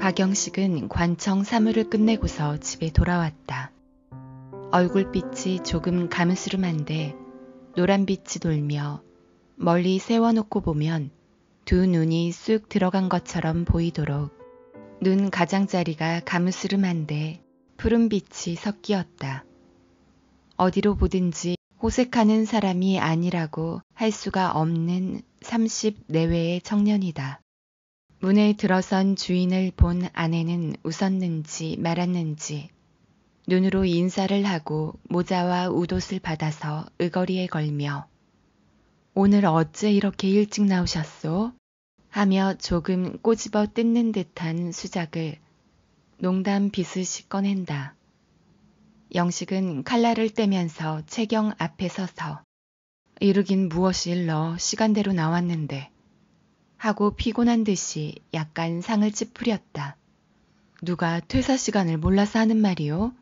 가경식은 관청 사무를 끝내고서 집에 돌아왔다. 얼굴빛이 조금 가무스름한데 노란빛이 돌며 멀리 세워놓고 보면 두 눈이 쑥 들어간 것처럼 보이도록 눈 가장자리가 가무스름한데 푸른빛이 섞이었다. 어디로 보든지 호색하는 사람이 아니라고 할 수가 없는 30 내외의 청년이다. 문에 들어선 주인을 본 아내는 웃었는지 말았는지 눈으로 인사를 하고 모자와 웃옷을 받아서 의거리에 걸며 오늘 어째 이렇게 일찍 나오셨소? 하며 조금 꼬집어 뜯는 듯한 수작을 농담 비슷이 꺼낸다. 영식은 칼날을 떼면서 채경 앞에 서서 이르긴 무엇이 일러 시간대로 나왔는데 하고 피곤한 듯이 약간 상을 찌푸렸다. 누가 퇴사 시간을 몰라서 하는 말이오?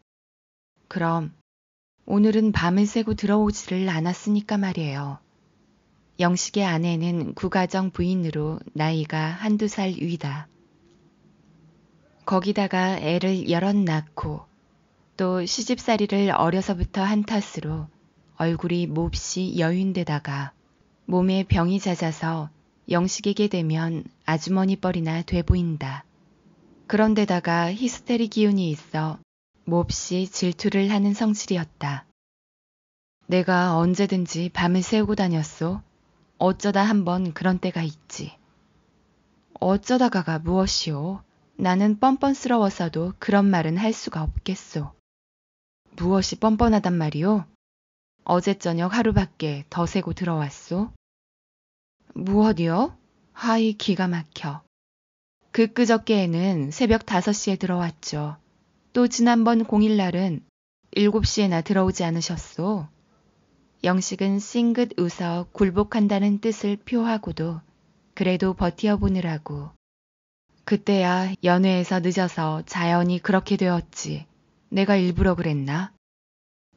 그럼 오늘은 밤을 새고 들어오지를 않았으니까 말이에요. 영식의 아내는 구가정 부인으로 나이가 한두 살 위다. 거기다가 애를 여럿 낳고 또 시집살이를 어려서부터 한 탓으로 얼굴이 몹시 여윈데다가 몸에 병이 잦아서 영식에게 되면 아주머니 뻘이나 돼 보인다. 그런데다가 히스테리 기운이 있어 몹시 질투를 하는 성질이었다. 내가 언제든지 밤을 새우고 다녔소. 어쩌다 한번 그런 때가 있지. 어쩌다가가 무엇이오. 나는 뻔뻔스러워서도 그런 말은 할 수가 없겠소. 무엇이 뻔뻔하단 말이오? 어제 저녁 하루밖에 더 새고 들어왔소. 무엇이요? 하이 기가 막혀. 그저께에는 새벽 5시에 들어왔죠. 또 지난번 공일날은 7시에나 들어오지 않으셨소? 영식은 싱긋 웃어 굴복한다는 뜻을 표하고도 그래도 버티어보느라고. 그때야 연회에서 늦어서 자연히 그렇게 되었지. 내가 일부러 그랬나?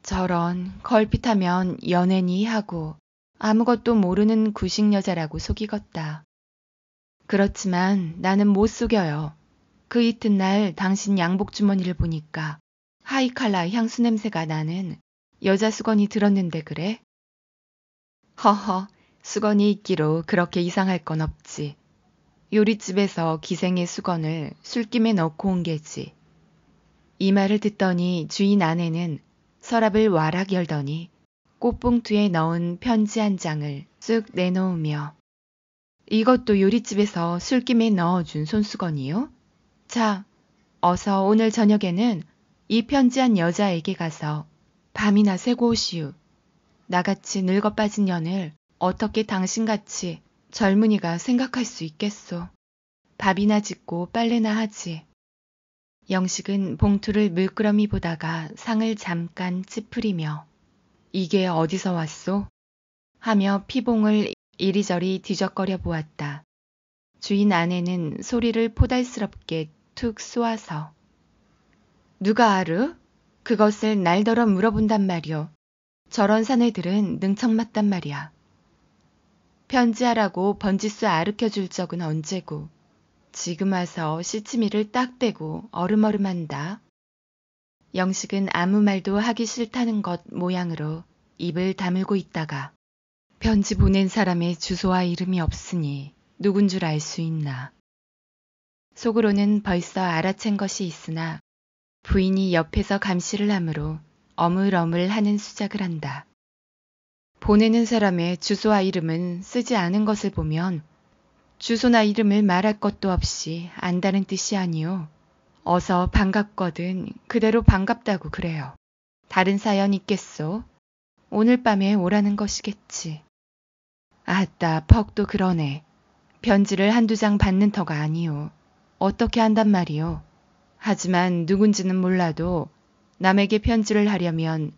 저런 걸핏하면 연애니 하고 아무것도 모르는 구식 여자라고 속이겄다. 그렇지만 나는 못 속여요. 그 이튿날 당신 양복 주머니를 보니까 하이칼라 향수 냄새가 나는 여자 수건이 들었는데 그래? 허허, 수건이 있기로 그렇게 이상할 건 없지. 요리집에서 기생의 수건을 술김에 넣고 온 게지. 이 말을 듣더니 주인 아내는 서랍을 와락 열더니 꽃봉투에 넣은 편지 한 장을 쓱 내놓으며 이것도 요리집에서 술김에 넣어준 손수건이요? 자, 어서 오늘 저녁에는 이 편지한 여자에게 가서 밤이나 새고 오시우. 나같이 늙어 빠진 년을 어떻게 당신같이 젊은이가 생각할 수 있겠소. 밥이나 짓고 빨래나 하지. 영식은 봉투를 물끄러미 보다가 상을 잠깐 찌푸리며 이게 어디서 왔소? 하며 피봉을 이리저리 뒤적거려 보았다. 주인 아내는 소리를 포달스럽게 툭 쏘아서 누가 아르? 그것을 날더러 물어본단 말이오. 저런 사내들은 능청맞단 말이야. 편지하라고 번지수 아르켜줄 적은 언제고 지금 와서 시치미를 딱 대고 얼음얼음한다. 영식은 아무 말도 하기 싫다는 것 모양으로 입을 다물고 있다가 편지 보낸 사람의 주소와 이름이 없으니 누군 줄 알 수 있나. 속으로는 벌써 알아챈 것이 있으나 부인이 옆에서 감시를 하므로 어물어물 하는 수작을 한다. 보내는 사람의 주소와 이름은 쓰지 않은 것을 보면 주소나 이름을 말할 것도 없이 안다는 뜻이 아니오. 어서 반갑거든 그대로 반갑다고 그래요. 다른 사연 있겠소? 오늘 밤에 오라는 것이겠지. 아따 퍽도 그러네. 편지를 한두 장 받는 터가 아니오. 어떻게 한단 말이오. 하지만 누군지는 몰라도 남에게 편지를 하려면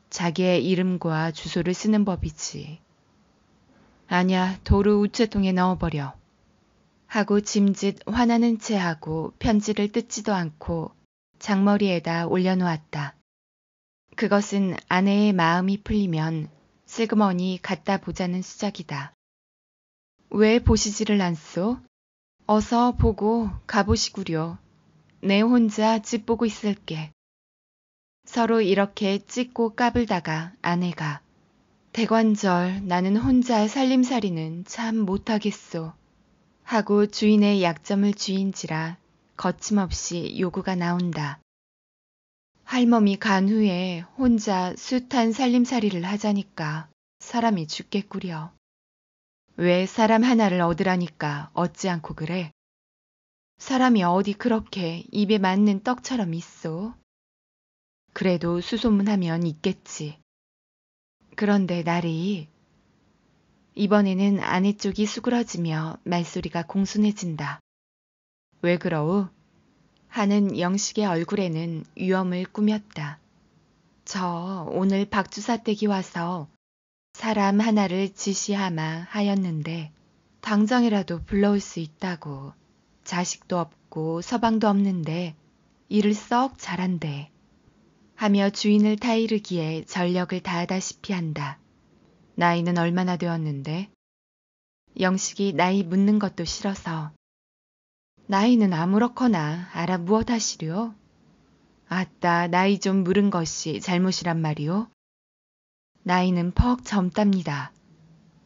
자기의 이름과 주소를 쓰는 법이지. 아냐 도로 우체통에 넣어버려. 하고 짐짓 화나는 채 하고 편지를 뜯지도 않고 장머리에다 올려놓았다. 그것은 아내의 마음이 풀리면 슬그머니 갖다 보자는 수작이다. 왜 보시지를 않소? 어서 보고 가보시구려. 내 혼자 집 보고 있을게. 서로 이렇게 찢고 까불다가 아내가 대관절 나는 혼자 살림살이는 참 못하겠소 하고 주인의 약점을 쥐인지라 거침없이 요구가 나온다. 할멈이 간 후에 혼자 숱한 살림살이를 하자니까 사람이 죽겠구려. 왜 사람 하나를 얻으라니까 얻지 않고 그래? 사람이 어디 그렇게 입에 맞는 떡처럼 있어? 그래도 수소문하면 있겠지. 그런데 날이 이번에는 아내 쪽이 수그러지며 말소리가 공손해진다. 왜 그러우? 하는 영식의 얼굴에는 위험을 꾸몄다. 저 오늘 박주사 댁이 와서 사람 하나를 지시하마 하였는데 당장이라도 불러올 수 있다고. 자식도 없고 서방도 없는데 일을 썩 잘한대. 하며 주인을 타이르기에 전력을 다하다시피 한다. 나이는 얼마나 되었는데? 영식이 나이 묻는 것도 싫어서 나이는 아무렇거나 알아 무엇 하시려? 아따 나이 좀 물은 것이 잘못이란 말이오? 나이는 퍽 젊답니다.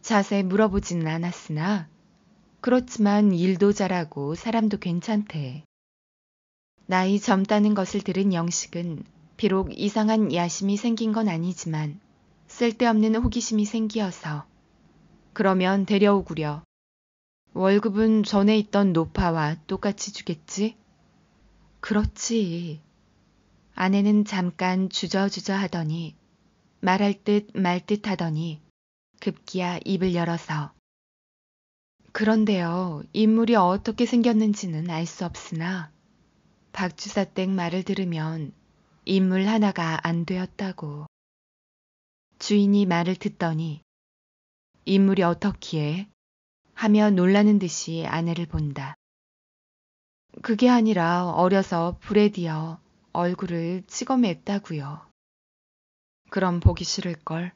자세히 물어보지는 않았으나 그렇지만 일도 잘하고 사람도 괜찮대. 나이 젊다는 것을 들은 영식은 비록 이상한 야심이 생긴 건 아니지만 쓸데없는 호기심이 생기어서 그러면 데려오구려. 월급은 전에 있던 노파와 똑같이 주겠지? 그렇지. 아내는 잠깐 주저주저 하더니 말할 듯 말 듯 하더니 급기야 입을 열어서 그런데요. 인물이 어떻게 생겼는지는 알 수 없으나 박주사 댁 말을 들으면 인물 하나가 안 되었다고. 주인이 말을 듣더니 인물이 어떻기에? 하며 놀라는 듯이 아내를 본다. 그게 아니라 어려서 불에 뒤어 얼굴을 찍어맸다고요. 그럼 보기 싫을걸.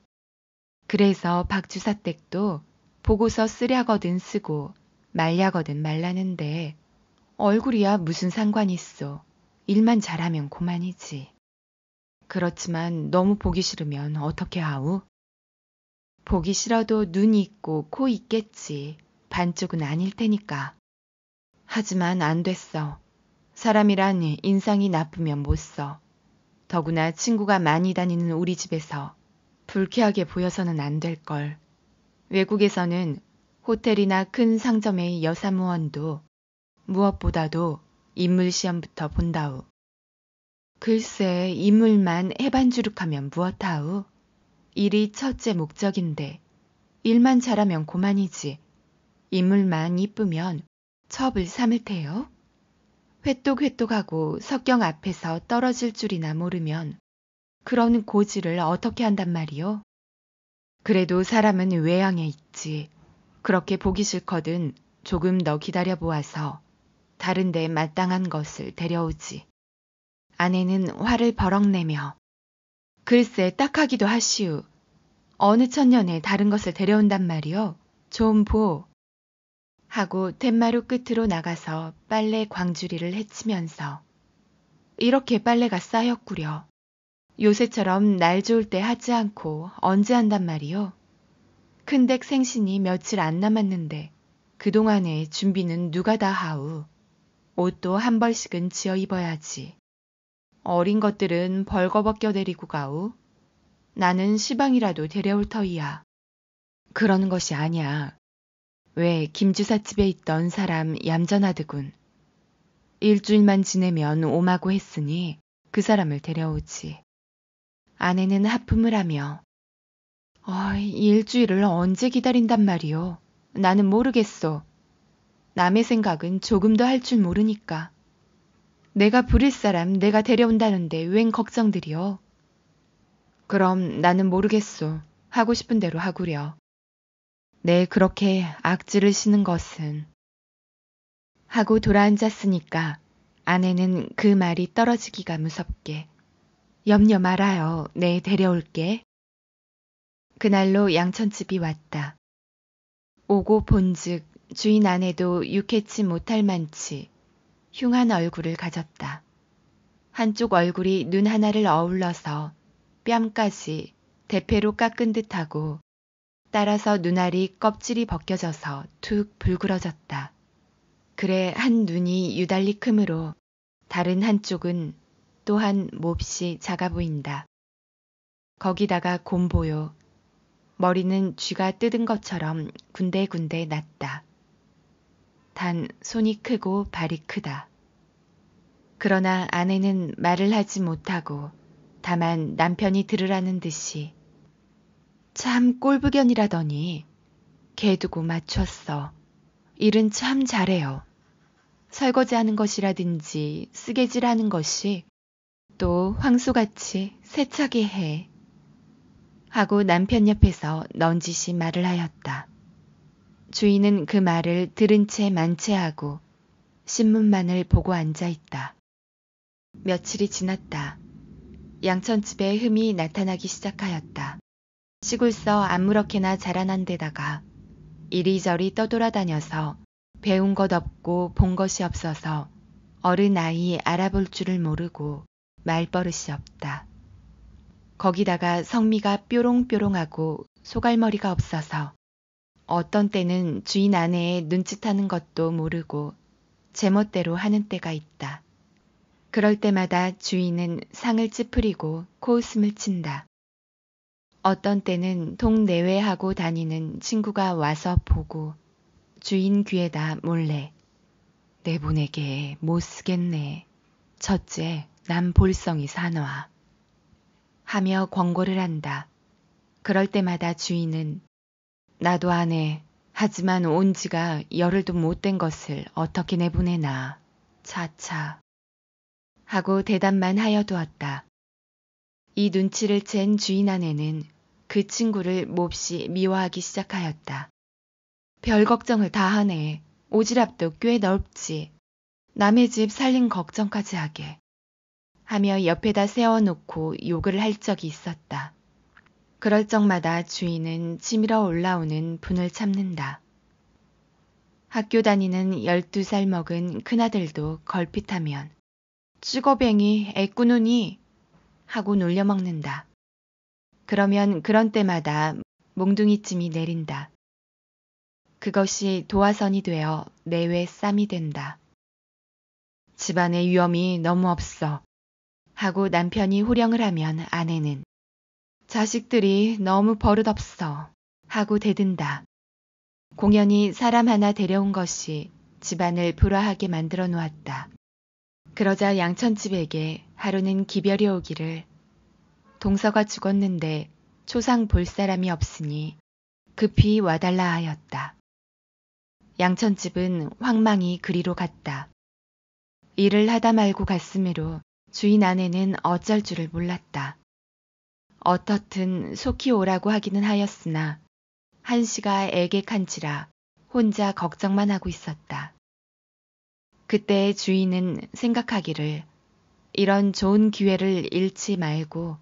그래서 박주사 댁도 보고서 쓰랴거든 쓰고 말랴거든 말라는데 얼굴이야 무슨 상관 있어. 일만 잘하면 고만이지. 그렇지만 너무 보기 싫으면 어떻게 하우? 보기 싫어도 눈 있고 코 있겠지. 반쪽은 아닐 테니까. 하지만 안 됐어. 사람이란 인상이 나쁘면 못 써. 더구나 친구가 많이 다니는 우리 집에서 불쾌하게 보여서는 안 될걸. 외국에서는 호텔이나 큰 상점의 여사무원도 무엇보다도 인물 시험부터 본다우. 글쎄 인물만 해반주룩하면 무엇하우? 일이 첫째 목적인데 일만 잘하면 고만이지. 인물만 이쁘면 첩을 삼을 테요. 회똑회똑하고 석경 앞에서 떨어질 줄이나 모르면 그런 고지를 어떻게 한단 말이오? 그래도 사람은 외양에 있지. 그렇게 보기 싫거든 조금 더 기다려보아서 다른 데 마땅한 것을 데려오지. 아내는 화를 버럭 내며 글쎄 딱하기도 하시우. 어느 천년에 다른 것을 데려온단 말이오. 좀 보. 하고 툇마루 끝으로 나가서 빨래 광주리를 헤치면서 이렇게 빨래가 쌓였구려. 요새처럼 날 좋을 때 하지 않고 언제 한단 말이오. 큰댁 생신이 며칠 안 남았는데 그동안에 준비는 누가 다 하우. 옷도 한 벌씩은 지어 입어야지. 어린 것들은 벌거벗겨 데리고 가우. 나는 시방이라도 데려올 터이야. 그러는 것이 아니야. 왜 김주사집에 있던 사람 얌전하드군. 일주일만 지내면 오마고 했으니 그 사람을 데려오지. 아내는 하품을 하며 일주일을 언제 기다린단 말이오. 나는 모르겠소. 남의 생각은 조금도 할 줄 모르니까. 내가 부릴 사람 내가 데려온다는데 웬 걱정들이오. 그럼 나는 모르겠소. 하고 싶은 대로 하구려. 내 그렇게 악질을 쓰는 것은. 하고 돌아앉았으니까 아내는 그 말이 떨어지기가 무섭게 염려 말아요. 내 데려올게. 그날로 양천집이 왔다. 오고 본즉 주인 아내도 유쾌치 못할 만치 흉한 얼굴을 가졌다. 한쪽 얼굴이 눈 하나를 어울러서 뺨까지 대패로 깎은 듯하고 따라서 눈알이 껍질이 벗겨져서 툭 불그러졌다. 그래 한 눈이 유달리 크므로 다른 한쪽은 또한 몹시 작아 보인다. 거기다가 곰보요. 머리는 쥐가 뜯은 것처럼 군데군데 났다. 단 손이 크고 발이 크다. 그러나 아내는 말을 하지 못하고 다만 남편이 들으라는 듯이 참 꼴불견이라더니 개 두고 맞췄어. 일은 참 잘해요. 설거지하는 것이라든지 쓰개질하는 것이 또 황소같이 세차게 해. 하고 남편 옆에서 넌지시 말을 하였다. 주인은 그 말을 들은 채 만체하고 신문만을 보고 앉아있다. 며칠이 지났다. 양천집에 흠이 나타나기 시작하였다. 시골서 아무렇게나 자라난 데다가 이리저리 떠돌아다녀서 배운 것 없고 본 것이 없어서 어른 아이 알아볼 줄을 모르고 말버릇이 없다. 거기다가 성미가 뾰롱뾰롱하고 소갈머리가 없어서 어떤 때는 주인 아내의 눈짓하는 것도 모르고 제멋대로 하는 때가 있다. 그럴 때마다 주인은 상을 찌푸리고 코웃음을 친다. 어떤 때는 동내외하고 다니는 친구가 와서 보고 주인 귀에다 몰래 내보내게 못 쓰겠네. 첫째 남 볼성이 사놔. 하며 권고를 한다. 그럴 때마다 주인은 나도 안 해. 하지만 온 지가 열흘도 못 된 것을 어떻게 내보내나. 차차. 하고 대답만 하여 두었다. 이 눈치를 챈 주인 아내는 그 친구를 몹시 미워하기 시작하였다. 별 걱정을 다 하네. 오지랖도 꽤 넓지. 남의 집 살림 걱정까지 하게. 하며 옆에다 세워놓고 욕을 할 적이 있었다. 그럴 적마다 주인은 치밀어 올라오는 분을 참는다. 학교 다니는 12살 먹은 큰아들도 걸핏하면 찌거뱅이 애꾸누니 하고 놀려먹는다. 그러면 그런 때마다 몽둥이쯤이 내린다. 그것이 도화선이 되어 내외 쌈이 된다. 집안의 위험이 너무 없어 하고 남편이 호령을 하면 아내는 자식들이 너무 버릇없어 하고 대든다. 공연히 사람 하나 데려온 것이 집안을 불화하게 만들어 놓았다. 그러자 양천집에게 하루는 기별이 오기를 동서가 죽었는데 초상 볼 사람이 없으니 급히 와달라 하였다. 양천집은 황망히 그리로 갔다. 일을 하다 말고 갔으므로 주인 아내는 어쩔 줄을 몰랐다. 어떻든 속히 오라고 하기는 하였으나 한시가 애객한지라 혼자 걱정만 하고 있었다. 그때 주인은 생각하기를 이런 좋은 기회를 잃지 말고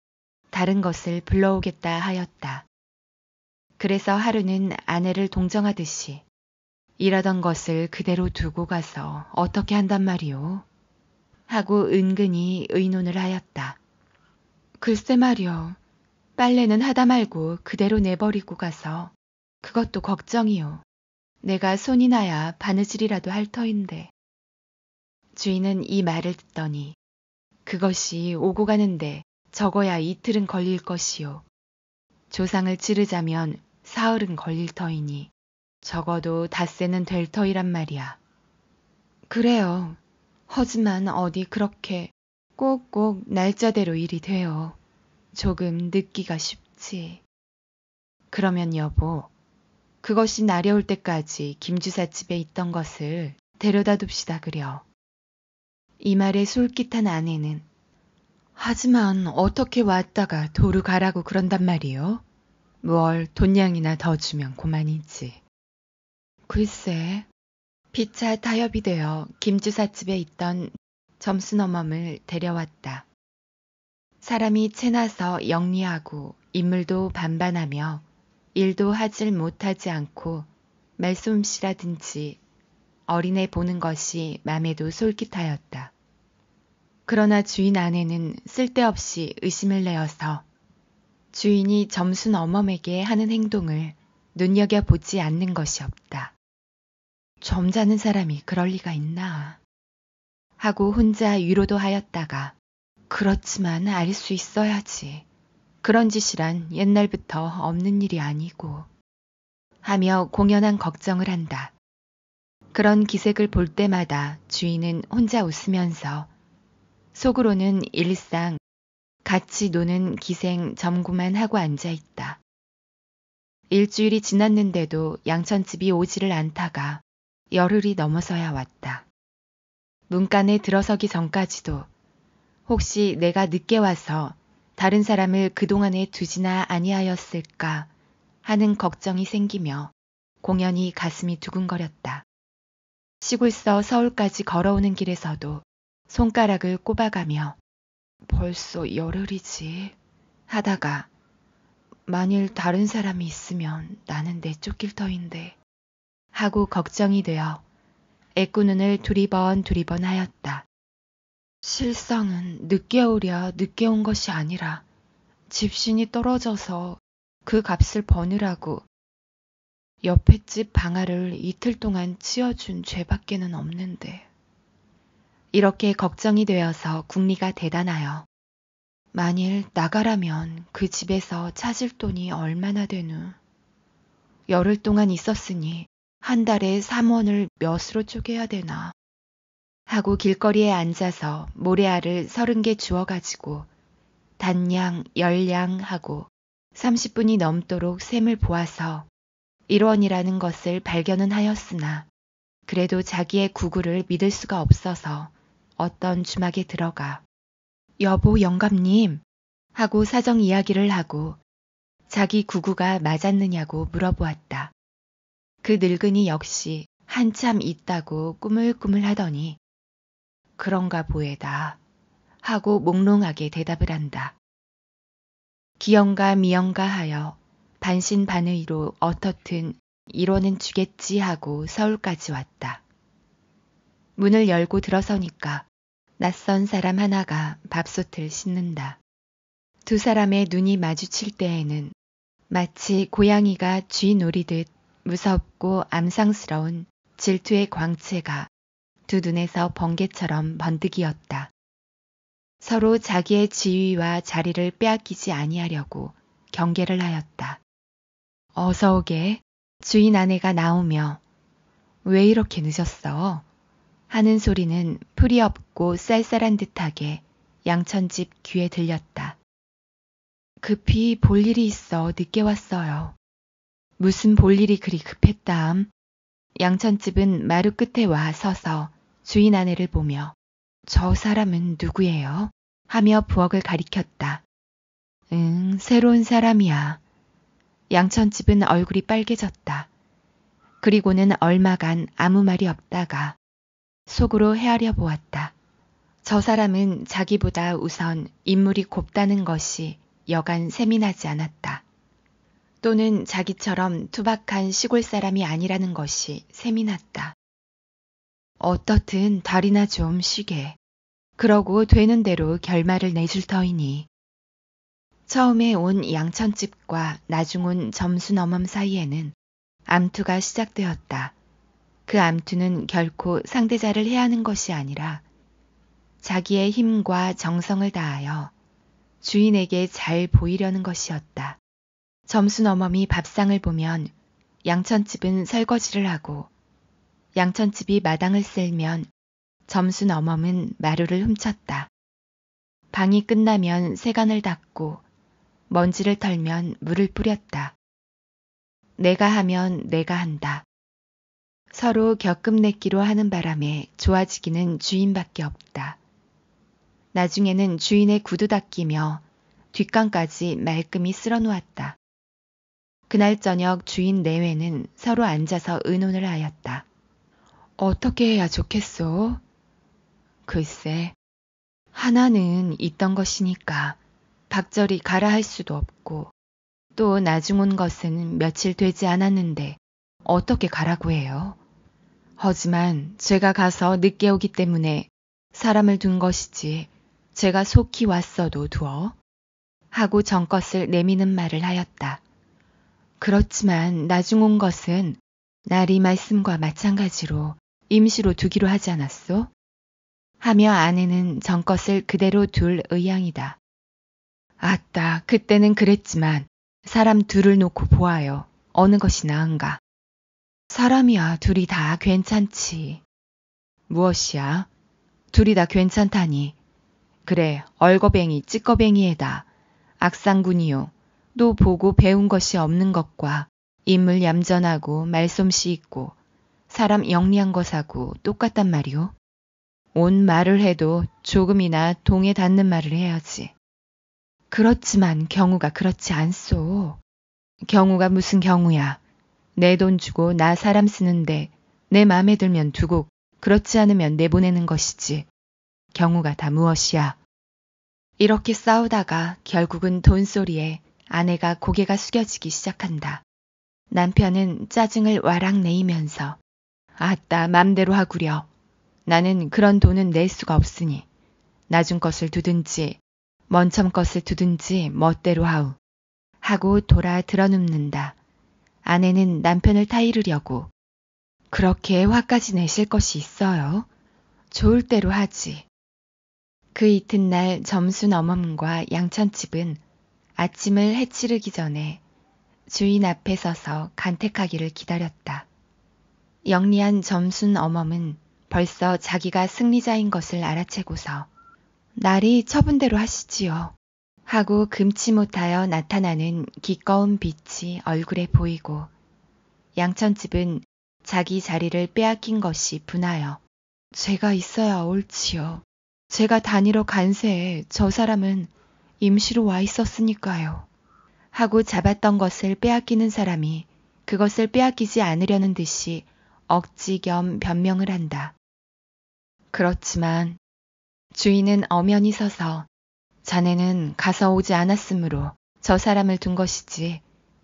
다른 것을 불러오겠다 하였다. 그래서 하루는 아내를 동정하듯이 이러던 것을 그대로 두고 가서 어떻게 한단 말이오? 하고 은근히 의논을 하였다. 글쎄 말이오. 빨래는 하다 말고 그대로 내버리고 가서 그것도 걱정이오. 내가 손이 나야 바느질이라도 할 터인데. 주인은 이 말을 듣더니 그것이 오고 가는데 적어야 이틀은 걸릴 것이오. 조상을 치르자면 사흘은 걸릴 터이니 적어도 닷새는 될 터이란 말이야. 그래요. 하지만 어디 그렇게 꼭꼭 날짜대로 일이 돼요. 조금 늦기가 쉽지. 그러면 여보, 그것이 나려올 때까지 김주사 집에 있던 것을 데려다 둡시다 그려. 이 말에 솔깃한 아내는 하지만 어떻게 왔다가 도로 가라고 그런단 말이요? 뭘 돈량이나 더 주면 고만이지. 글쎄, 피차 타협이 되어 김주사집에 있던 점순어멈을 데려왔다. 사람이 채나서 영리하고 인물도 반반하며 일도 하질 못하지 않고 말솜씨라든지 어린애 보는 것이 맘에도 솔깃하였다. 그러나 주인 아내는 쓸데없이 의심을 내어서 주인이 점순 어멈에게 하는 행동을 눈여겨보지 않는 것이 없다. 점잖은 사람이 그럴 리가 있나 하고 혼자 위로도 하였다가 그렇지만 알 수 있어야지. 그런 짓이란 옛날부터 없는 일이 아니고 하며 공연한 걱정을 한다. 그런 기색을 볼 때마다 주인은 혼자 웃으면서 속으로는 일상 같이 노는 기생 점구만 하고 앉아있다. 일주일이 지났는데도 양천집이 오지를 않다가 열흘이 넘어서야 왔다. 문간에 들어서기 전까지도 혹시 내가 늦게 와서 다른 사람을 그동안에 두지나 아니하였을까 하는 걱정이 생기며 공연히 가슴이 두근거렸다. 시골서 서울까지 걸어오는 길에서도 손가락을 꼽아가며 벌써 열흘이지 하다가 만일 다른 사람이 있으면 나는 내쫓길 터인데 하고 걱정이 되어 애꾸눈을 두리번 하였다. 실상은 늦게 오랴 늦게 온 것이 아니라 집신이 떨어져서 그 값을 버느라고 옆에 집 방아를 이틀 동안 치워준 죄밖에는 없는데 이렇게 걱정이 되어서 궁리가 대단하여 만일 나가라면 그 집에서 찾을 돈이 얼마나 되누. 열흘 동안 있었으니 한 달에 3원을 몇으로 쪼개야 되나 하고 길거리에 앉아서 모래알을 30개 주워가지고 단양, 열양 하고 30분이 넘도록 셈을 보아서 1원이라는 것을 발견은 하였으나 그래도 자기의 구구를 믿을 수가 없어서 어떤 주막에 들어가 여보 영감님 하고 사정 이야기를 하고 자기 구구가 맞았느냐고 물어보았다. 그 늙은이 역시 한참 있다고 꾸물꾸물 하더니 그런가 보에다 하고 몽롱하게 대답을 한다. 기영가 미영가 하여 반신반의로 어떻든 1원은 주겠지 하고 서울까지 왔다. 문을 열고 들어서니까 낯선 사람 하나가 밥솥을 씻는다. 두 사람의 눈이 마주칠 때에는 마치 고양이가 쥐 노리듯 무섭고 암상스러운 질투의 광채가 두 눈에서 번개처럼 번득이었다. 서로 자기의 지위와 자리를 빼앗기지 아니하려고 경계를 하였다. 어서 오게. 주인 아내가 나오며 왜 이렇게 늦었어? 하는 소리는 풀이 없고 쌀쌀한 듯하게 양천집 귀에 들렸다. 급히 볼 일이 있어 늦게 왔어요. 무슨 볼 일이 그리 급했담? 양천집은 마루 끝에 와 서서 주인 아내를 보며 저 사람은 누구예요? 하며 부엌을 가리켰다. 새로운 사람이야. 양천집은 얼굴이 빨개졌다. 그리고는 얼마간 아무 말이 없다가 속으로 헤아려 보았다. 저 사람은 자기보다 우선 인물이 곱다는 것이 여간 셈이 나지 않았다. 또는 자기처럼 투박한 시골 사람이 아니라는 것이 셈이 났다. 어떻든 다리나 좀 쉬게. 그러고 되는 대로 결말을 내줄 터이니. 처음에 온 양천집과 나중 온 점순어멈 사이에는 암투가 시작되었다. 그 암투는 결코 상대자를 해하는 것이 아니라 자기의 힘과 정성을 다하여 주인에게 잘 보이려는 것이었다. 점순어멈이 밥상을 보면 양천집은 설거지를 하고 양천집이 마당을 쓸면 점순어멈은 마루를 훔쳤다. 방이 끝나면 세간을 닦고 먼지를 털면 물을 뿌렸다. 내가 하면 내가 한다. 서로 격금내기로 하는 바람에 좋아지기는 주인밖에 없다. 나중에는 주인의 구두 닦이며 뒷감까지 말끔히 쓸어놓았다. 그날 저녁 주인 내외는 서로 앉아서 의논을 하였다. 어떻게 해야 좋겠소? 글쎄, 하나는 있던 것이니까 박절이 가라 할 수도 없고 또 나중 온 것은 며칠 되지 않았는데 어떻게 가라고 해요? 하지만 제가 가서 늦게 오기 때문에 사람을 둔 것이지 제가 속히 왔어도 두어? 하고 정것을 내미는 말을 하였다. 그렇지만 나중 온 것은 날이 말씀과 마찬가지로 임시로 두기로 하지 않았소? 하며 아내는 정것을 그대로 둘 의향이다. 아따, 그때는 그랬지만 사람 둘을 놓고 보아요. 어느 것이 나은가? 사람이야 둘이 다 괜찮지. 무엇이야? 둘이 다 괜찮다니. 그래, 얼거뱅이 찌꺼뱅이에다. 악상군이요. 또 보고 배운 것이 없는 것과 인물 얌전하고 말솜씨 있고 사람 영리한 것하고 똑같단 말이오. 온 말을 해도 조금이나 동에 닿는 말을 해야지. 그렇지만 경우가 그렇지 않소. 경우가 무슨 경우야. 내 돈 주고 나 사람 쓰는데 내 맘에 들면 두고 그렇지 않으면 내보내는 것이지. 경우가 다 무엇이야. 이렇게 싸우다가 결국은 돈소리에 아내가 고개가 숙여지기 시작한다. 남편은 짜증을 와락 내이면서 아따 맘대로 하구려. 나는 그런 돈은 낼 수가 없으니 나중 것을 두든지 먼첨 것을 두든지 멋대로 하우. 하고 돌아 드러눕는다. 아내는 남편을 타이르려고 그렇게 화까지 내실 것이 있어요. 좋을 대로 하지. 그 이튿날 점순 어멈과 양천집은 아침을 해치르기 전에 주인 앞에 서서 간택하기를 기다렸다. 영리한 점순 어멈은 벌써 자기가 승리자인 것을 알아채고서 날이 처분대로 하시지요. 하고 금치 못하여 나타나는 기꺼운 빛이 얼굴에 보이고 양천집은 자기 자리를 빼앗긴 것이 분하여 제가 있어야 옳지요. 제가 다니러 간 새에 저 사람은 임시로 와 있었으니까요. 하고 잡았던 것을 빼앗기는 사람이 그것을 빼앗기지 않으려는 듯이 억지 겸 변명을 한다. 그렇지만 주인은 엄연히 서서 자네는 가서 오지 않았으므로 저 사람을 둔 것이지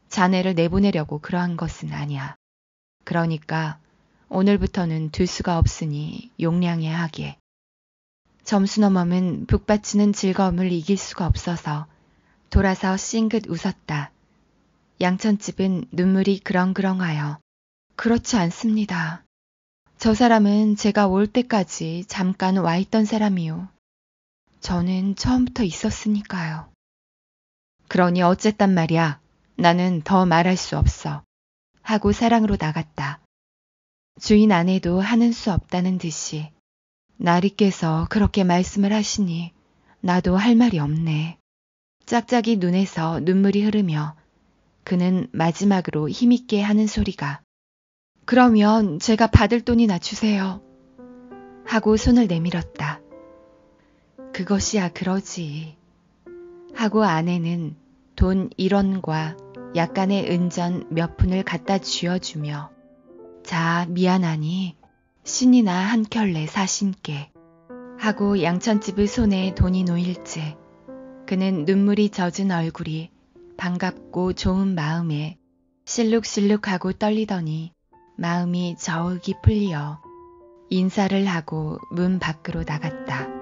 자네를 내보내려고 그러한 것은 아니야. 그러니까 오늘부터는 둘 수가 없으니 용량해 하게. 점순어멈은 북받치는 즐거움을 이길 수가 없어서 돌아서 싱긋 웃었다. 양천집은 눈물이 그렁그렁하여 그렇지 않습니다. 저 사람은 제가 올 때까지 잠깐 와 있던 사람이요. 저는 처음부터 있었으니까요. 그러니 어쨌단 말이야. 나는 더 말할 수 없어. 하고 사랑으로 나갔다. 주인 아내도 하는 수 없다는 듯이 나리께서 그렇게 말씀을 하시니 나도 할 말이 없네. 짝짝이 눈에서 눈물이 흐르며 그는 마지막으로 힘있게 하는 소리가 그러면 제가 받을 돈이나 주세요. 하고 손을 내밀었다. 그것이야 그러지. 하고 아내는 돈 1원과 약간의 은전 몇 푼을 갖다 쥐어주며 자 미안하니 신이나 한 켤레 사신께 하고 양천집의 손에 돈이 놓일째 그는 눈물이 젖은 얼굴이 반갑고 좋은 마음에 실룩실룩하고 떨리더니 마음이 저으기 풀려 인사를 하고 문 밖으로 나갔다.